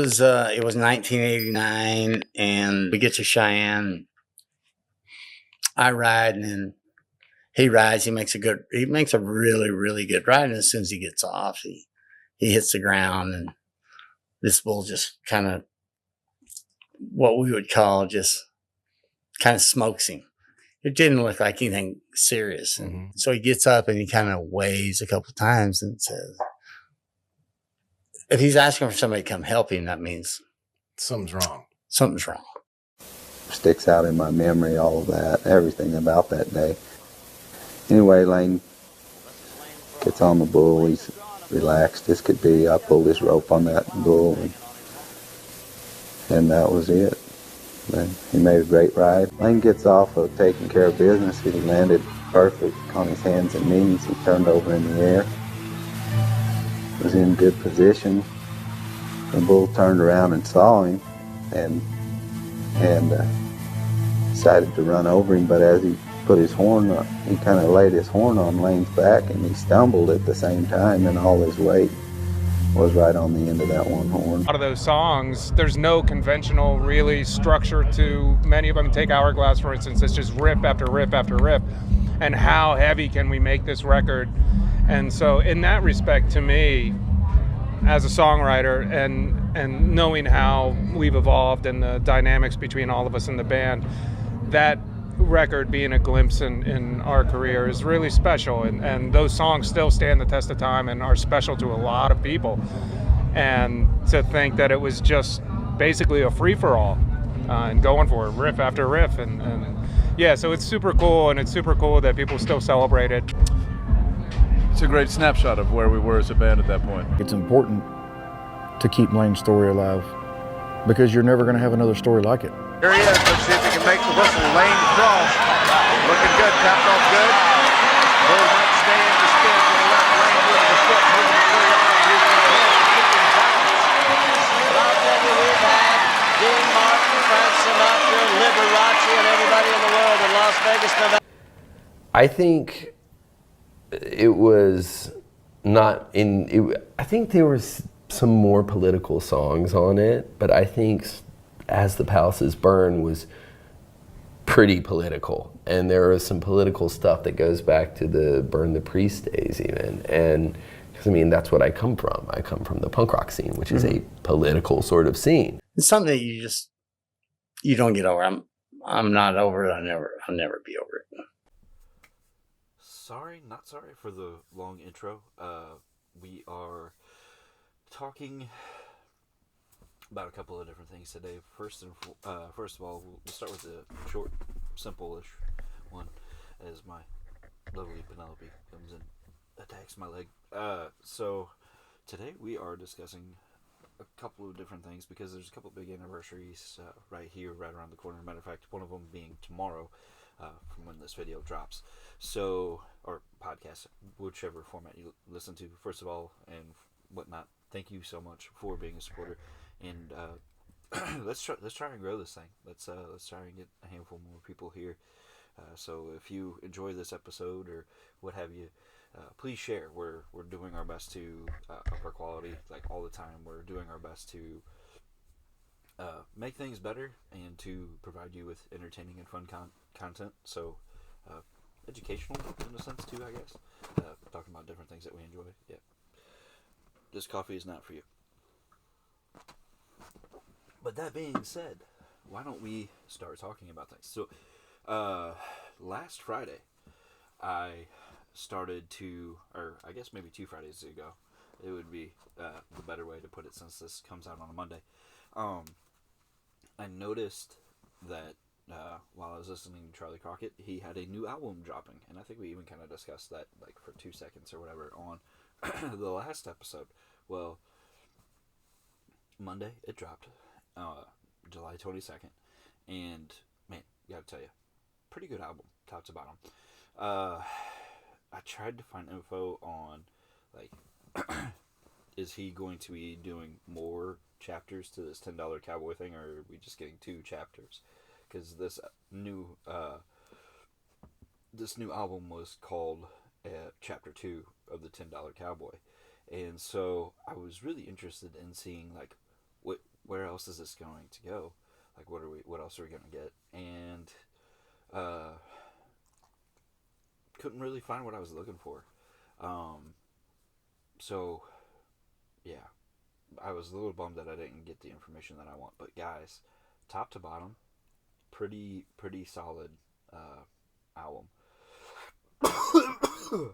It was 1989, and we get to Cheyenne. I ride, and then he rides. He makes a really, really good ride. And as soon as he gets off, he hits the ground, and this bull just kind of, what we would call, just kind of smokes him. It didn't look like anything serious. And so he gets up and he kind of waves a couple of times and says, if he's asking for somebody to come help him, that means something's wrong. Something's wrong. Sticks out in my memory, all of that, everything about that day. Anyway, Lane gets on the bull. He's relaxed. This could be, I pulled this rope on that bull, and that was it. Then he made a great ride. Lane gets off of taking care of business. He landed perfect on his hands and knees. He turned over in the air. Was in good position. The bull turned around and saw him, and decided to run over him. But as he put his horn up, he kind of laid his horn on Lane's back, and he stumbled at the same time, and all his weight was right on the end of that one horn. A lot of those songs, there's no conventional really structure to many of them. Take Hourglass, for instance. It's just riff after riff after riff. And how heavy can we make this record? And so in that respect, to me, as a songwriter, and knowing how we've evolved and the dynamics between all of us in the band, that record being a glimpse in our career is really special, and those songs still stand the test of time and are special to a lot of people. And to think that it was just basically a free-for-all and going for it, riff after riff, and yeah, so it's super cool, and it's super cool that people still celebrate it. It's a great snapshot of where we were as a band at that point. It's important to keep Lane's story alive, because you're never going to have another story like it. Here he is. Let's see if he can make the whistle. Lane draws. Looking good. Tapped off good. Bull might stay in the spin to the left. Lane with the foot. Moving the 3 yards. He's going to hit. Kicking balance. But I'll tell you, we've had Dean Martin, Frank Sinatra, Liberace, and everybody in the world in Las Vegas, Nevada. I think it was not in. I think there was some more political songs on it, but I think As the Palaces Burn was pretty political, and there was some political stuff that goes back to the Burn the Priest days even, and because I mean that's what I come from. I come from the punk rock scene, which is a political sort of scene. It's something that you don't get over. I'm not over it. I'll never be over it. Sorry, not sorry for the long intro. We are talking about a couple of different things today. First of all, we'll start with the short, simple-ish one, as my lovely Penelope comes and attacks my leg. So today we are discussing a couple of different things, because there's a couple of big anniversaries right here, right around the corner. Matter of fact, one of them being tomorrow, from when this video drops. So, or podcast, whichever format you listen to. First of all, and whatnot, thank you so much for being a supporter. And let's try and grow this thing. Let's try and get a handful more people here. So if you enjoy this episode or what have you, please share. We're doing our best to up our quality, like all the time. We're doing our best to make things better and to provide you with entertaining and fun content. So educational in a sense too, I guess. Talking about different things that we enjoy. Yeah. This coffee is not for you. But that being said, why don't we start talking about things? So, last Friday, I started to, or I guess maybe 2 Fridays ago, it would be the better way to put it since this comes out on a Monday. I noticed that while I was listening to Charley Crockett, he had a new album dropping, and I think we even kind of discussed that like for 2 seconds or whatever on the last episode. Well, Monday it dropped. July 22nd, and man, gotta tell you, pretty good album, top to bottom. I tried to find info on, like, is he going to be doing more chapters to this $10 Cowboy thing, or are we just getting 2 chapters? Because this new album was called Chapter 2 of the $10 Cowboy, and so I was really interested in seeing, like, what else is this going to go? Like, what else are we going to get? And couldn't really find what I was looking for. So, yeah, I was a little bummed that I didn't get the information that I want. But guys, top to bottom, pretty solid album. I'm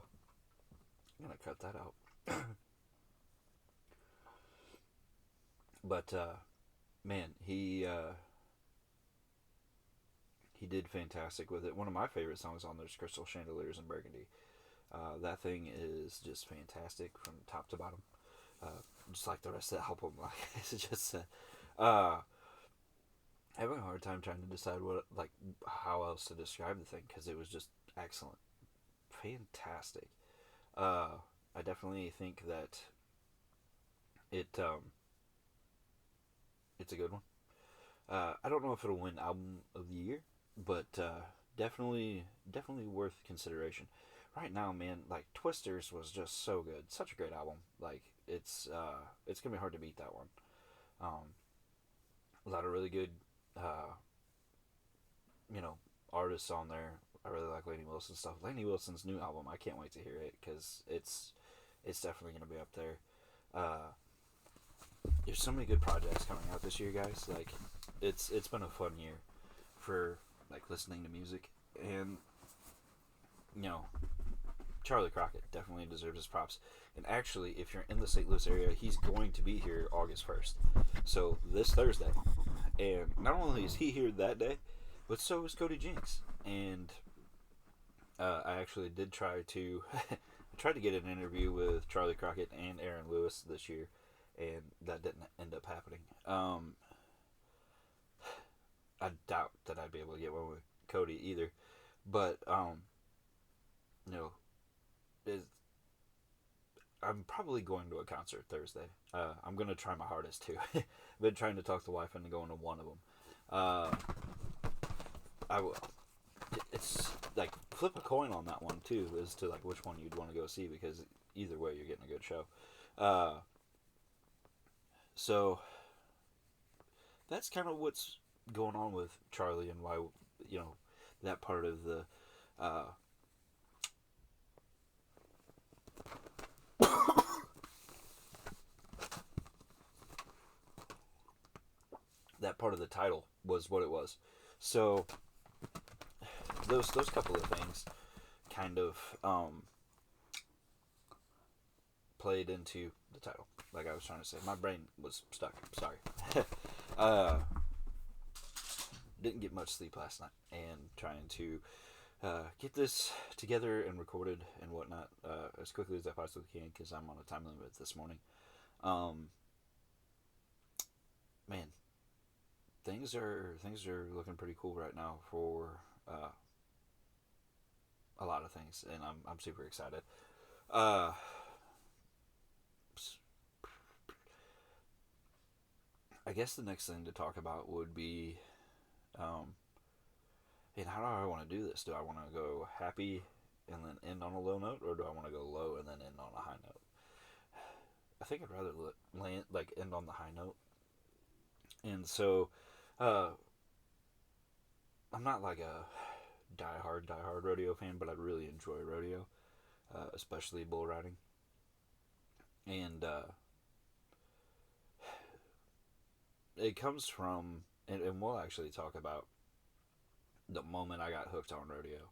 gonna cut that out. But man, he did fantastic with it. One of my favorite songs on there is Crystal Chandeliers and Burgundy. That thing is just fantastic from top to bottom. Just like the rest of the album. Like, it's just having a hard time trying to decide how else to describe the thing, because it was just excellent, fantastic. I definitely think that it's a good one. I don't know if it'll win album of the year, but definitely worth consideration. Right now, man, like Twisters was just so good, such a great album. Like it's gonna be hard to beat that one. A lot of really good, artists on there. I really like Lainey Wilson's stuff. Lainey Wilson's new album, I can't wait to hear it, because it's definitely gonna be up there. There's so many good projects coming out this year, guys. Like, it's been a fun year for like listening to music, and Charley Crockett definitely deserves his props. And actually, if you're in the St. Louis area, he's going to be here August 1st, so this Thursday. And not only is he here that day, but so is Cody Jinks. And I actually did try to get an interview with Charley Crockett and Aaron Lewis this year, and that didn't end up happening. I doubt that I'd be able to get one with Cody either, but I'm probably going to a concert Thursday. I'm going to try my hardest too. I've been trying to talk the wife into going to one of them. I will. It's like flip a coin on that one too, as to like which one you'd want to go see, because either way you're getting a good show. So that's kind of what's going on with Charley, and why that part of the that part of the title was what it was. So those couple of things kind of played into the title. Like I was trying to say, my brain was stuck. Sorry. Didn't get much sleep last night, and trying to get this together and recorded and whatnot as quickly as I possibly can, because I'm on a time limit this morning. Man, things are looking pretty cool right now for a lot of things, and I'm super excited. I guess the next thing to talk about would be, and how do I want to do this? Do I want to go happy and then end on a low note, or do I want to go low and then end on a high note? I think I'd rather end on the high note. And so, I'm not like a diehard rodeo fan, but I really enjoy rodeo, especially bull riding. And it comes from, and we'll actually talk about the moment I got hooked on rodeo,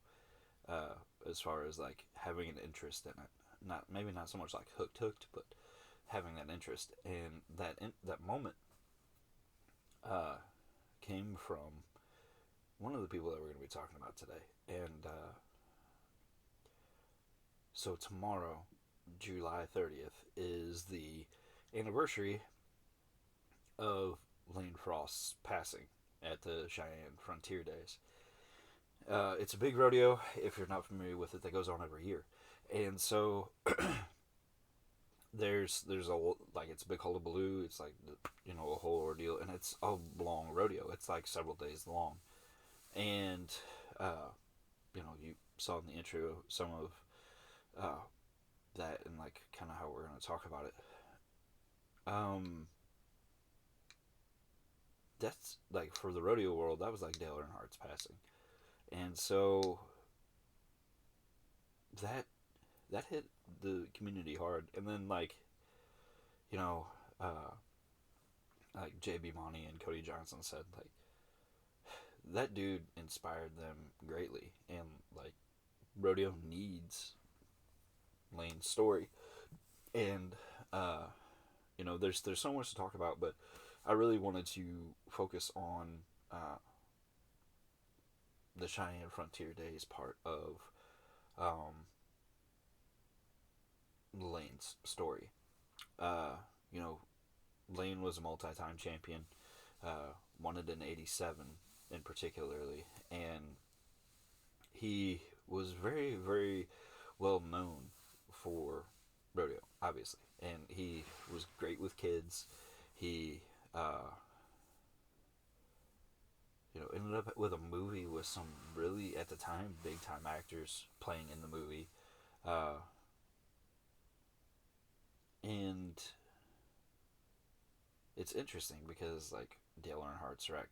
as far as like having an interest in it. Maybe not so much like hooked, but having that interest. And that moment came from one of the people that we're going to be talking about today. And so tomorrow, July 30th, is the anniversary of Lane Frost's passing at the Cheyenne Frontier Days. It's a big rodeo, if you're not familiar with it, that goes on every year. And so there's it's a big hullabaloo. It's like a whole ordeal, and it's a long rodeo. It's like several days long. And you saw in the intro some of that, and like kind of how we're going to talk about it. that's like for the rodeo world, that was like Dale Earnhardt's passing, and so that hit the community hard. And then like, you know, like JB Monty and Cody Johnson said, like, that dude inspired them greatly, and like rodeo needs Lane's story. And you know, there's so much to talk about, but I really wanted to focus on the Cheyenne Frontier Days part of Lane's story. You know, Lane was a multi-time champion, won it in '87 in particularly, and he was very, very well known for rodeo, obviously, and he was great with kids. He you know, ended up with a movie with some really, at the time, big time actors playing in the movie, and it's interesting because like Dale Earnhardt's wreck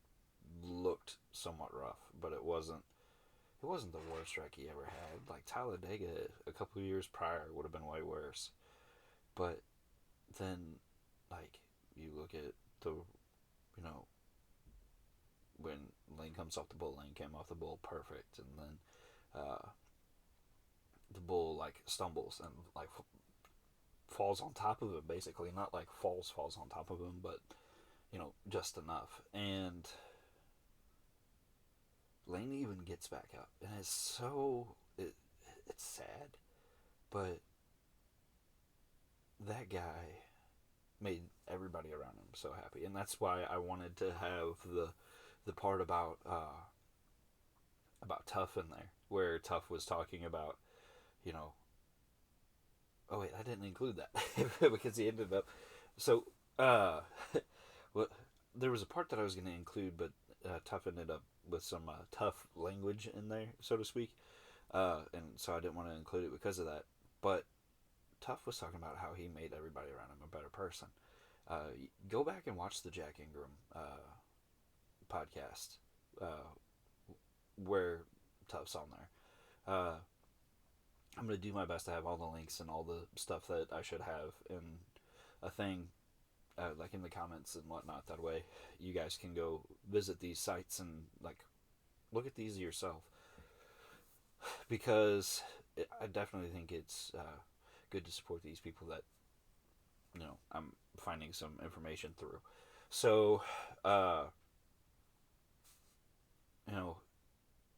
looked somewhat rough, but it wasn't the worst wreck he ever had. Like Talladega a couple of years prior would have been way worse. But then, like, you look at the, you know, when Lane comes off the bull, Lane came off the bull perfect, and then the bull like stumbles and like falls on top of him, basically. Not like falls on top of him, but you know, just enough. And Lane even gets back up, and it's sad, but that guy made everybody around him so happy, and that's why I wanted to have the part about Tuff in there, where Tuff was talking about, you know, oh wait, I didn't include that because he ended up so well, there was a part that I was going to include, but Tuff ended up with some tough language in there, so to speak, and so I didn't want to include it because of that. But Tuff was talking about how he made everybody around him a better person. Go back and watch the Jack Ingram podcast, where Tuff's on there. I'm going to do my best to have all the links and all the stuff that I should have in a thing, like in the comments and whatnot. That way you guys can go visit these sites and like look at these yourself, because I definitely think it's good to support these people that, you know, I'm finding some information through. So you know,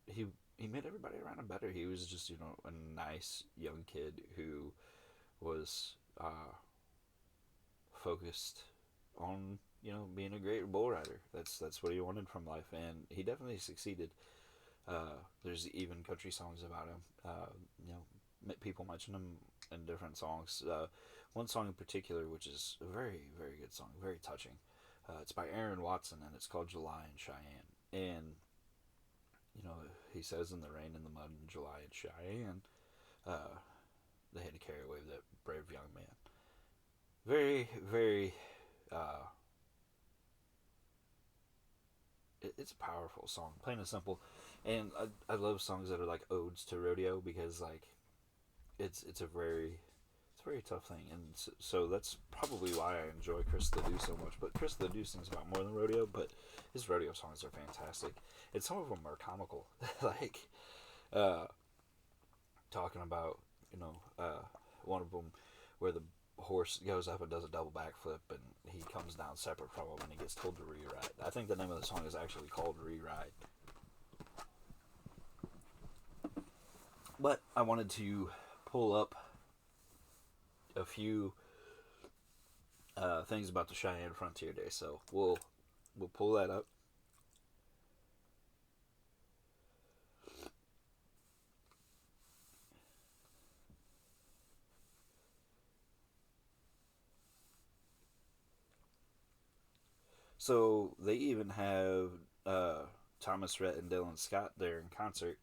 he made everybody around him better. He was just, you know, a nice young kid who was focused on, you know, being a great bull rider. That's what he wanted from life, and he definitely succeeded. There's even country songs about him. You know, people mention him in different songs. One song in particular, which is a very, very good song, very touching. It's by Aaron Watson, and it's called July in Cheyenne. And you know, he says, in the rain and the mud in July in Cheyenne, they had to carry away that brave young man. Very, very, it's a powerful song, plain and simple. And I love songs that are like odes to rodeo, because like it's a very tough thing, and so that's probably why I enjoy Chris Ledoux so much. But Chris Ledoux sings about more than rodeo, but his rodeo songs are fantastic, and some of them are comical. Like talking about, you know, one of them where the horse goes up and does a double backflip, and he comes down separate from him, and he gets told to rewrite. I think the name of the song is actually called Rewrite. But I wanted to pull up a few things about the Cheyenne Frontier Day, so we'll pull that up. So they even have Thomas Rhett and Dylan Scott there in concert.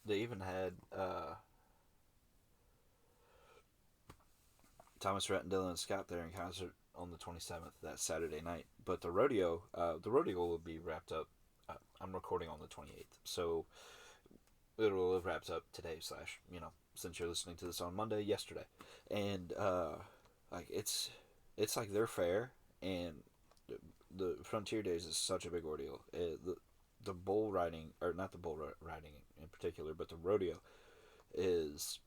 they even had Thomas Rhett and Dylan Scott there in concert on the 27th, that Saturday night. But the rodeo will be wrapped up. I'm recording on the 28th, so it will have wrapped up today / since you're listening to this on Monday, yesterday. And like it's like their fair, and the Frontier Days is such a big ordeal. The bull riding, or not the bull riding in particular, but the rodeo is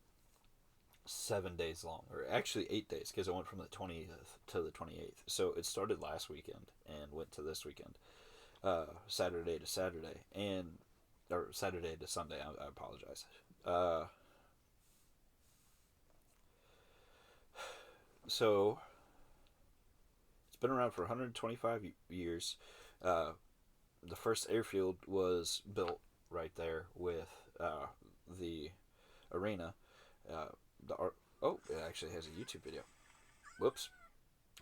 7 days long, or actually 8 days, because it went from the 20th to the 28th. So it started last weekend and went to this weekend, Saturday to Saturday, or Saturday to Sunday. I apologize. So it's been around for 125 years. The first airfield was built right there with the arena. It actually has a YouTube video. Whoops.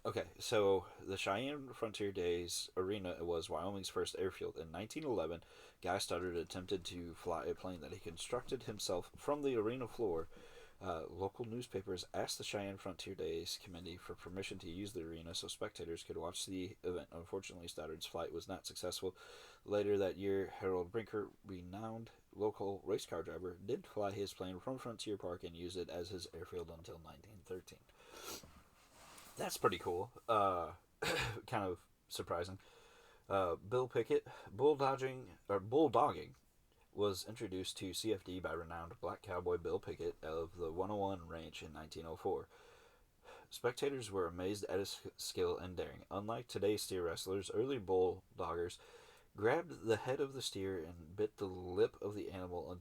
Okay, so the Cheyenne Frontier Days Arena was Wyoming's first airfield. In 1911, Guy Stoddard attempted to fly a plane that he constructed himself from the arena floor. Local newspapers asked the Cheyenne Frontier Days Committee for permission to use the arena so spectators could watch the event. Unfortunately, Stoddard's flight was not successful. Later that year, Harold Brinker, renowned local race car driver, did fly his plane from Frontier Park and use it as his airfield until 1913. That's pretty cool. Kind of surprising. Bill Pickett, bulldogging was introduced to CFD by renowned black cowboy Bill Pickett of the 101 Ranch in 1904. Spectators were amazed at his skill and daring. Unlike today's steer wrestlers, early bulldoggers grabbed the head of the steer and bit the lip of the animal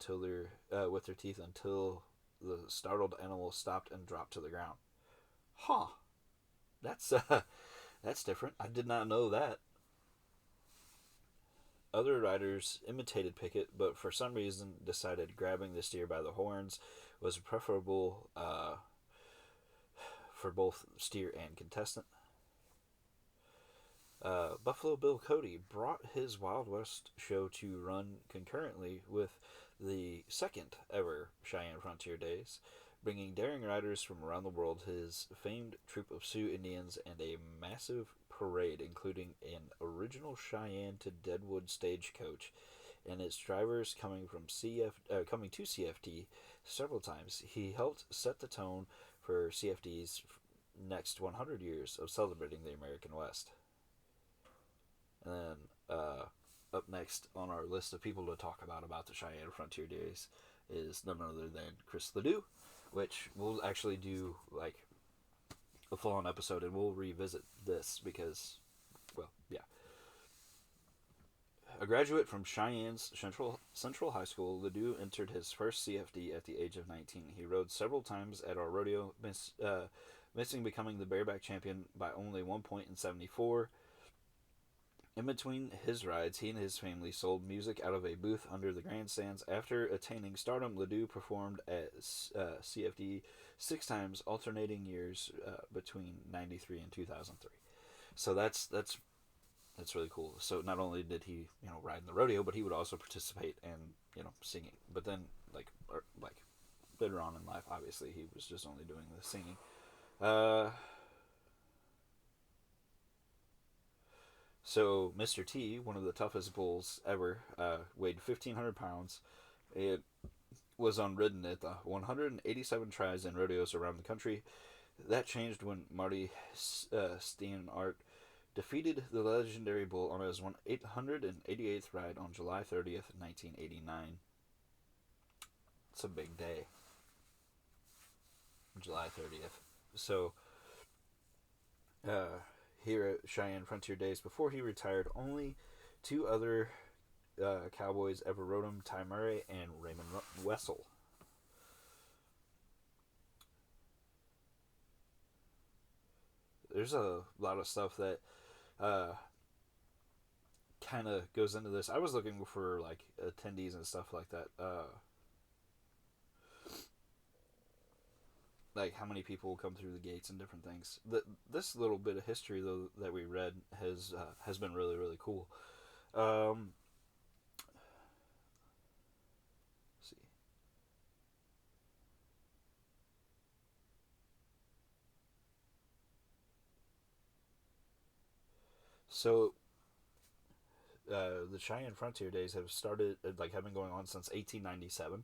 with their teeth until the startled animal stopped and dropped to the ground. Huh. That's different. I did not know that. Other riders imitated Pickett, but for some reason decided grabbing the steer by the horns was preferable for both steer and contestant. Buffalo Bill Cody brought his Wild West show to run concurrently with the second ever Cheyenne Frontier Days, bringing daring riders from around the world, his famed troop of Sioux Indians, and a massive parade, including an original Cheyenne to Deadwood stagecoach, and its drivers coming to CFD several times. He helped set the tone for CFD's next 100 years of celebrating the American West. And then up next on our list of people to talk about the Cheyenne Frontier Days is none other than Chris Ledoux, which we'll actually do like a full-on episode, and we'll revisit this because, well, yeah. A graduate from Cheyenne's Central High School, Ledoux entered his first CFD at the age of 19. He rode several times at our rodeo, missing becoming the bareback champion by only 1 point in 74. In between his rides, he and his family sold music out of a booth under the grandstands. After attaining stardom, Ledoux performed at CFD 6 times, alternating years between 93 and 2003. So that's really cool. So not only did he ride in the rodeo, but he would also participate in singing. But then like later on in life, obviously he was just only doing the singing. So Mr. T, one of the toughest bulls ever, weighed 1,500 pounds. It was unridden at the 187 tries and rodeos around the country. That changed when Marty Steinhardt defeated the legendary bull on his 888th ride on July 30th, 1989. It's a big day. July 30th. So, here at Cheyenne Frontier Days, before he retired, only 2 other cowboys ever rode him, Ty Murray and Raymond Wessel. There's a lot of stuff that kind of goes into this. I was looking for like attendees and stuff like that. Like how many people will come through the gates and different things. This little bit of history though that we read has been really, really cool. Let's see. So the Cheyenne Frontier Days have started, have been going on since 1897.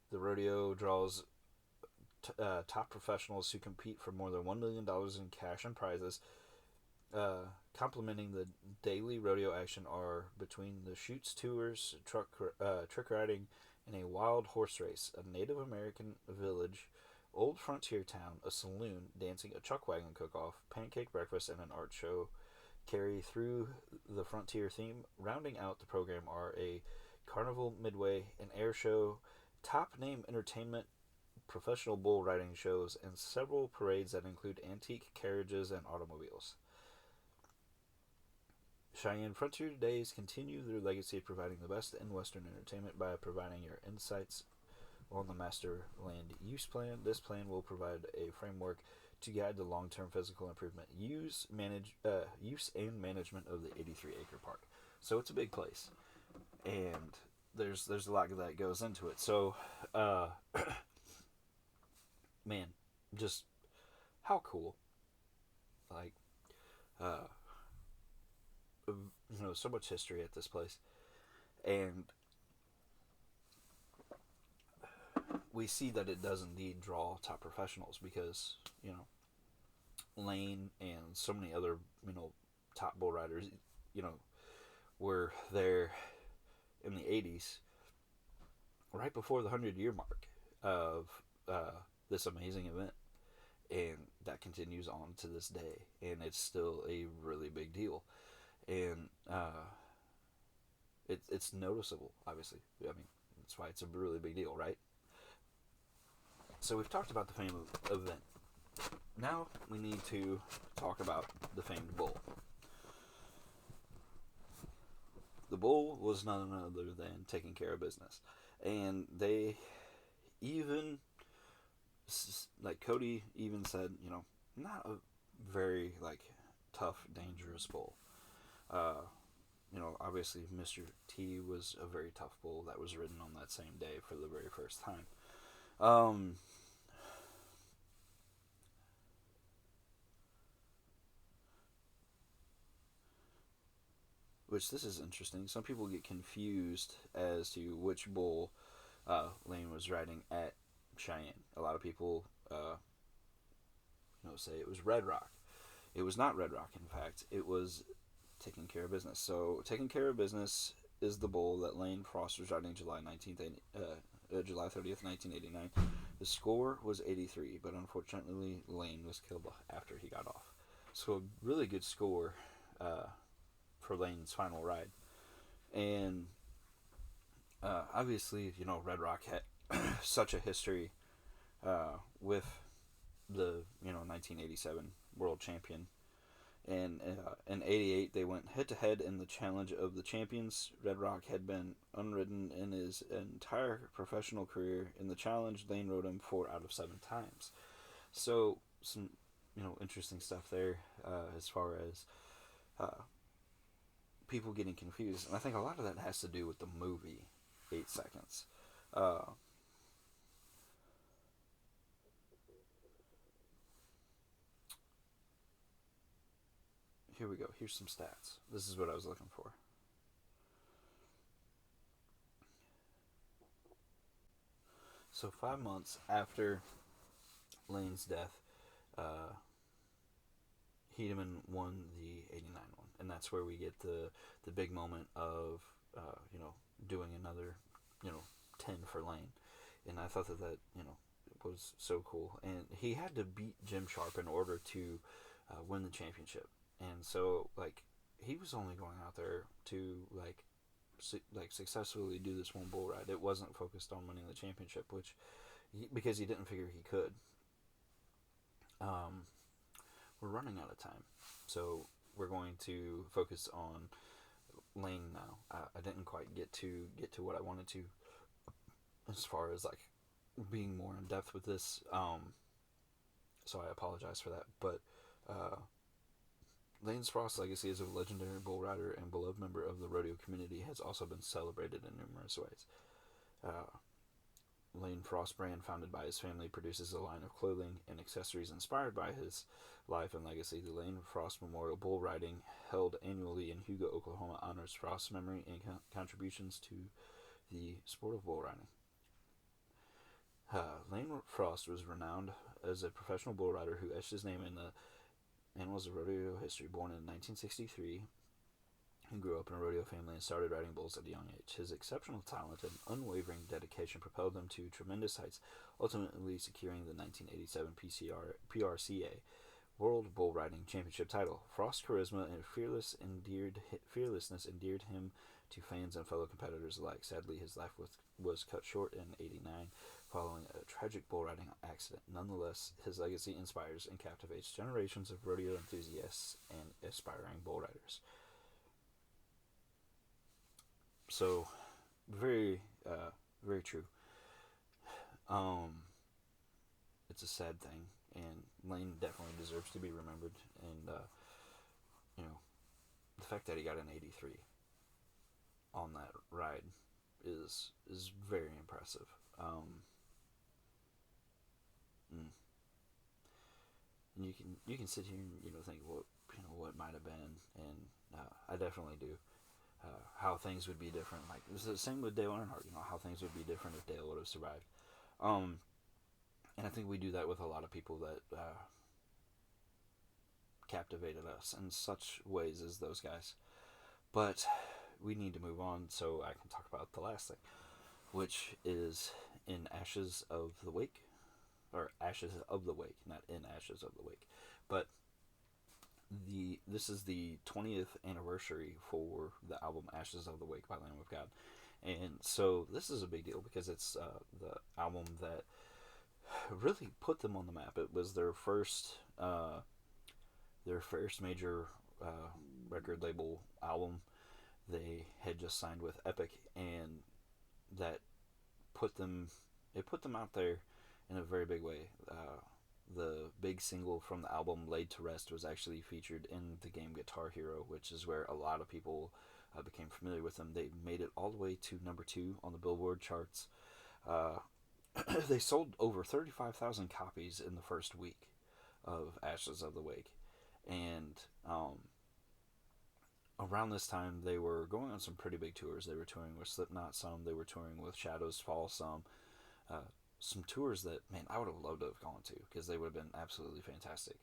The rodeo draws top professionals who compete for more than $1 million in cash and prizes. Complementing the daily rodeo action are between the chutes tours, trick riding, and a wild horse race, a Native American village, old frontier town, a saloon, dancing, a chuck wagon cook-off, pancake breakfast, and an art show carry through the frontier theme. Rounding out the program are a carnival midway, an air show, top name entertainment, professional bull riding shows, and several parades that include antique carriages and automobiles. Cheyenne Frontier Days continue their legacy of providing the best in Western entertainment by providing your insights on the Master Land Use Plan. This plan will provide a framework to guide the long-term physical improvement, use and management of the 83-acre park. So it's a big place, and there's a lot that goes into it. So, man, just how cool! Like, so much history at this place, and we see that it does indeed draw top professionals because Lane and so many other top bull riders were there in the 80s, right before the 100-year mark of this amazing event, and that continues on to this day, and it's still a really big deal. And it's noticeable, obviously. I mean, that's why it's a really big deal, right? So we've talked about the famed event. Now we need to talk about the famed bull. The bull was none other than taking care of business. And they even, Cody even said, not a very, tough, dangerous bull. Obviously Mr. T was a very tough bull that was ridden on that same day for the very first time. Which this is interesting. Some people get confused as to which bull Lane was riding at Cheyenne. A lot of people say it was Red Rock. It was not Red Rock, in fact. It was Taking Care of Business. So Taking Care of Business is the bull that Lane Frost was riding July 30th, 1989. The score was 83, but unfortunately Lane was killed after he got off. So a really good score for Lane's final ride. And obviously, Red Rock had such a history with the 1987 world champion. And in 88, they went head-to-head in the Challenge of the Champions. Red Rock had been unridden in his entire professional career. In the Challenge, Lane rode him 4 out of 7 times. So, some, interesting stuff there as far as people getting confused. And I think a lot of that has to do with the movie, 8 Seconds. Here we go. Here's some stats. This is what I was looking for. So 5 months after Lane's death, Hedeman won the 89 one. And that's where we get the big moment of, doing another, 10 for Lane. And I thought that was so cool. And he had to beat Jim Sharp in order to win the championship. And so, he was only going out there to, successfully do this one bull ride. It wasn't focused on winning the championship, because he didn't figure he could. We're running out of time, so we're going to focus on Lane now. I didn't quite get to what I wanted to, as far as, being more in depth with this, so I apologize for that, but, Lane Frost's legacy as a legendary bull rider and beloved member of the rodeo community has also been celebrated in numerous ways. Lane Frost brand, founded by his family, produces a line of clothing and accessories inspired by his life and legacy. The Lane Frost Memorial Bull Riding, held annually in Hugo, Oklahoma, honors Frost's memory and contributions to the sport of bull riding. Lane Frost was renowned as a professional bull rider who etched his name in the annals of rodeo history. Born in 1963, he grew up in a rodeo family and started riding bulls at a young age. His exceptional talent and unwavering dedication propelled him to tremendous heights, ultimately securing the 1987 PRCA World Bull Riding Championship title. Frost's charisma and fearlessness endeared him to fans and fellow competitors alike. Sadly, his life was cut short in '89 following a tragic bull riding accident. Nonetheless, his legacy inspires and captivates generations of rodeo enthusiasts and aspiring bull riders. So, very true. It's a sad thing, and Lane definitely deserves to be remembered. And the fact that he got an 83 on that ride is very impressive. And you can sit here and think what might have been, and I definitely do. How things would be different. Like, it's the same with Dale Earnhardt. How things would be different if Dale would have survived. And I think we do that with a lot of people that captivated us in such ways as those guys. But we need to move on so I can talk about the last thing, which is In Ashes of the Wake. Or Ashes of the Wake, not In Ashes of the Wake. But this is the 20th anniversary for the album Ashes of the Wake by Lamb of God. And so this is a big deal because it's the album that really put them on the map. It was their first major record label album. They had just signed with Epic, and that put them out there in a very big way. The big single from the album, Laid to Rest, was actually featured in the game Guitar Hero, which is where a lot of people became familiar with them. They made it all the way to number 2 on the Billboard charts. They sold over 35,000 copies in the first week of Ashes of the Wake. And around this time, they were going on some pretty big tours. They were touring with Slipknot some. They were touring with Shadows Fall some. Some tours that, man, I would have loved to have gone to because they would have been absolutely fantastic.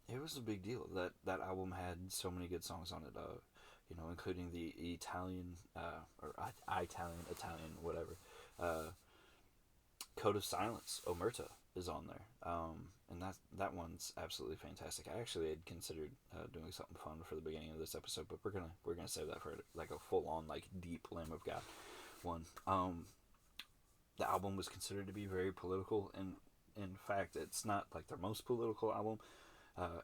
It was a big deal. That album had so many good songs on it, including the Italian, Italian, whatever. Code of Silence, Omerta, is on there. And that one's absolutely fantastic. I actually had considered doing something fun for the beginning of this episode, but we're gonna save that for like a full on deep Lamb of God one. The album was considered to be very political, and in fact, it's not like their most political album.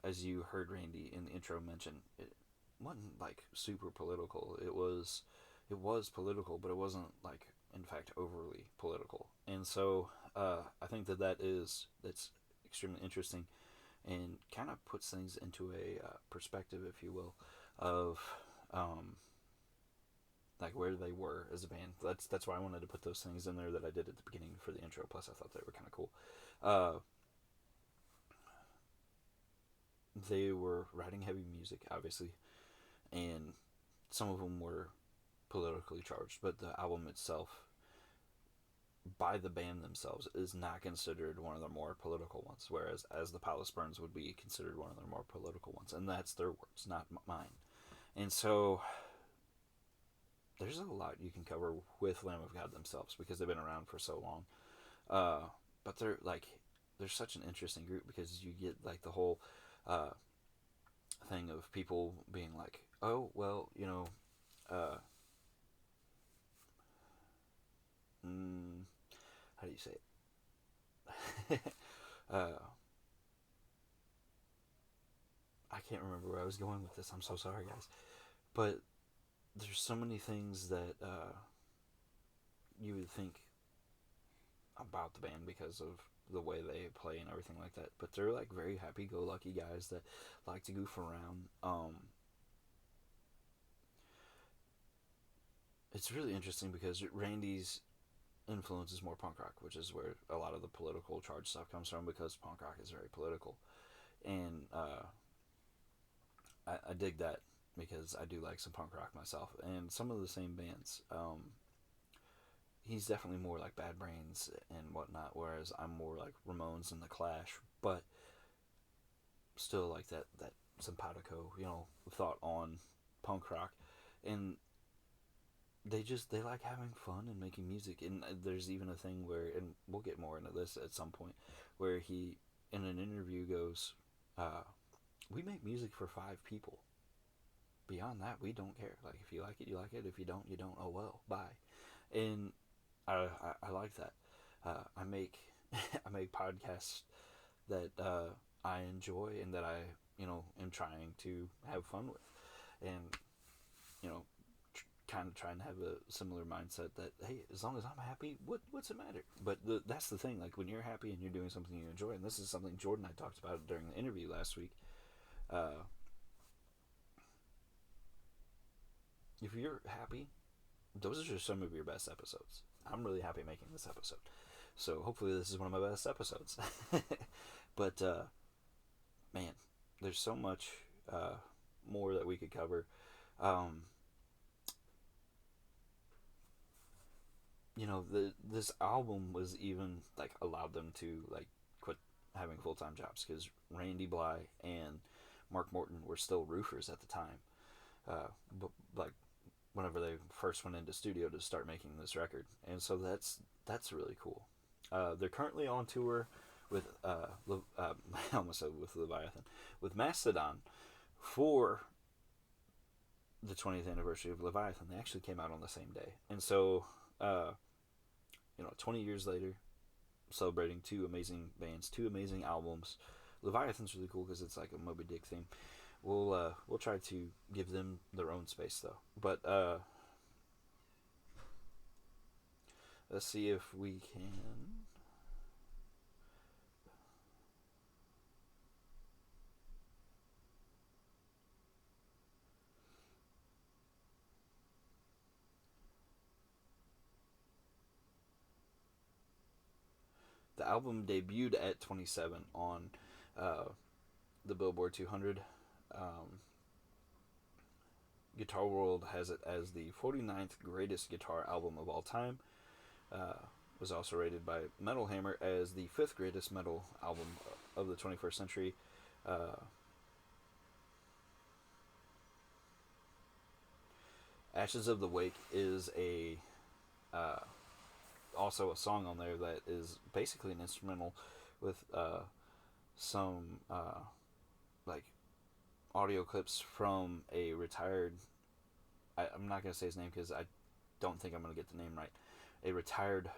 As you heard Randy in the intro mention, it wasn't super political. It was political, but it wasn't in fact overly political. And so I think that's extremely interesting and kind of puts things into a perspective, if you will, of where they were as a band. That's why I wanted to put those things in there that I did at the beginning for the intro. Plus, I thought they were kind of cool. They were writing heavy music, obviously, and some of them were politically charged. But the album itself, by the band themselves, is not considered one of their more political ones. Whereas, As the Palace Burns would be considered one of their more political ones, and that's their words, not mine. And so there's a lot you can cover with Lamb of God themselves because they've been around for so long. But they're such an interesting group because you get the whole thing of people being like, oh, well, how do you say it? I can't remember where I was going with this. I'm so sorry, guys. But there's so many things that you would think about the band because of the way they play and everything like that. But they're very happy-go-lucky guys that like to goof around. it's really interesting because Randy's influence is more punk rock, which is where a lot of the political charge stuff comes from, because punk rock is very political. And I dig that because I do like some punk rock myself, and some of the same bands. He's definitely more like Bad Brains and whatnot, whereas I'm more like Ramones and The Clash, but still like that simpatico, thought on punk rock. And they like having fun and making music. And there's even a thing where, and we'll get more into this at some point, where he in an interview goes, we make music for 5 people. Beyond that, we don't care. Like, if you like it, you like it. If you don't, you don't. Oh well, bye. And I like that. I make I make podcasts that I enjoy and that I am trying to have fun with, and kind of trying to have a similar mindset that, hey, as long as I'm happy, what's it matter? But that's the thing. Like, when you're happy and you're doing something you enjoy, and this is something Jordan and I talked about during the interview last week. If you're happy, those are just some of your best episodes. I'm really happy making this episode, so hopefully this is one of my best episodes. But man, there's so much more that we could cover. This album was even like allowed them to like quit having full-time jobs, because Randy Bly and Mark Morton were still roofers at the time. But like whenever they first went into studio to start making this record, and so that's really cool. They're currently on tour with I almost said with Leviathan, with Mastodon for the 20th anniversary of Leviathan. They actually came out on the same day, and so 20 years later, celebrating 2 amazing bands, 2 amazing albums. Leviathan's really cool because it's like a Moby Dick theme. We'll try to give them their own space though. But let's see if we can. The album debuted at 27 on the Billboard 200. Guitar World has it as the 49th greatest guitar album of all time. Was also rated by Metal Hammer as the 5th greatest metal album of the 21st century. Ashes of the Wake is also a song on there that is basically an instrumental with some like audio clips from a retired, I'm not going to say his name because I don't think I'm going to get the name right, a retired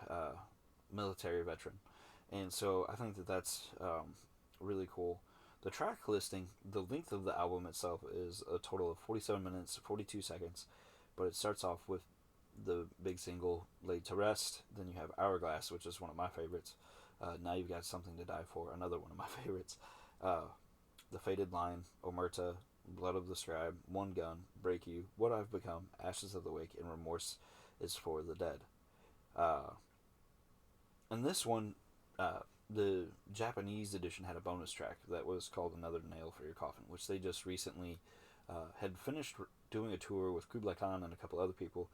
military veteran. And so I think that's really cool. The track listing, the length of the album itself is a total of 47 minutes, 42 seconds, but it starts off with the big single, Laid to Rest. Then you have Hourglass, which is one of my favorites. Now You've Got Something to Die For, another one of my favorites. The Faded Line, Omerta, Blood of the Scribe, One Gun, Break You, What I've Become, Ashes of the Wake, and Remorse is for the Dead. And this one, the Japanese edition had a bonus track that was called Another Nail for Your Coffin, which they just recently had finished doing a tour with Kublai Khan and a couple other people,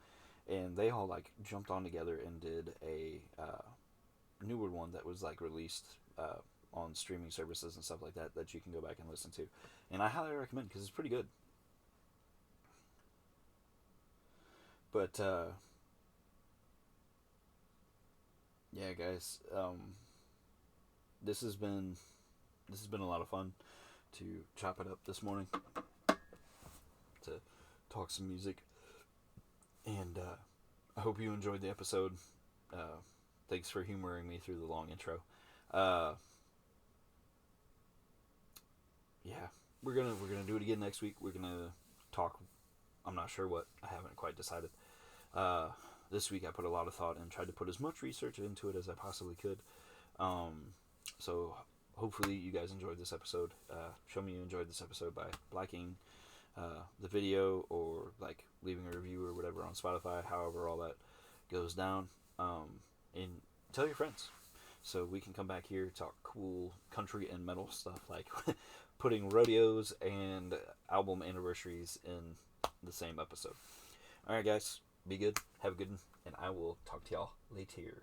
and they all like jumped on together and did a newer one that was like released on streaming services and stuff like that that you can go back and listen to, and I highly recommend because it's pretty good. But yeah, guys, this has been a lot of fun to chop it up this morning, to talk some music, and I hope you enjoyed the episode. Thanks for humoring me through the long intro. Yeah, we're gonna do it again next week. We're gonna talk. I'm not sure what. I haven't quite decided. This week I put a lot of thought and tried to put as much research into it as I possibly could. So hopefully you guys enjoyed this episode. Show me you enjoyed this episode by liking, the video, or like leaving a review or whatever on Spotify, however all that goes down, and tell your friends so we can come back here, talk cool country and metal stuff, like putting rodeos and album anniversaries in the same episode. Alright guys, be good, have a good one, and I will talk to y'all later.